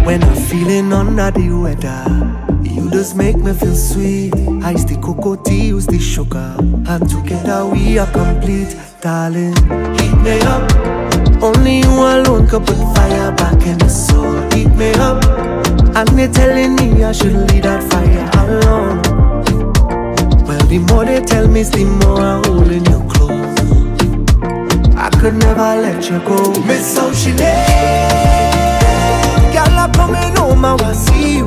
When I'm feeling under the weather, you just make me feel sweet. Ice the cocoa tea, use the sugar, and together we are complete. Darling, heat me up. Only you alone can put fire back in the soul. Heat me up, and they telling me I should leave that fire alone. Well, the more they tell me, the more I'm holding you close. I could never let you go. Miss how she lay. Girl, I coming home, I will see you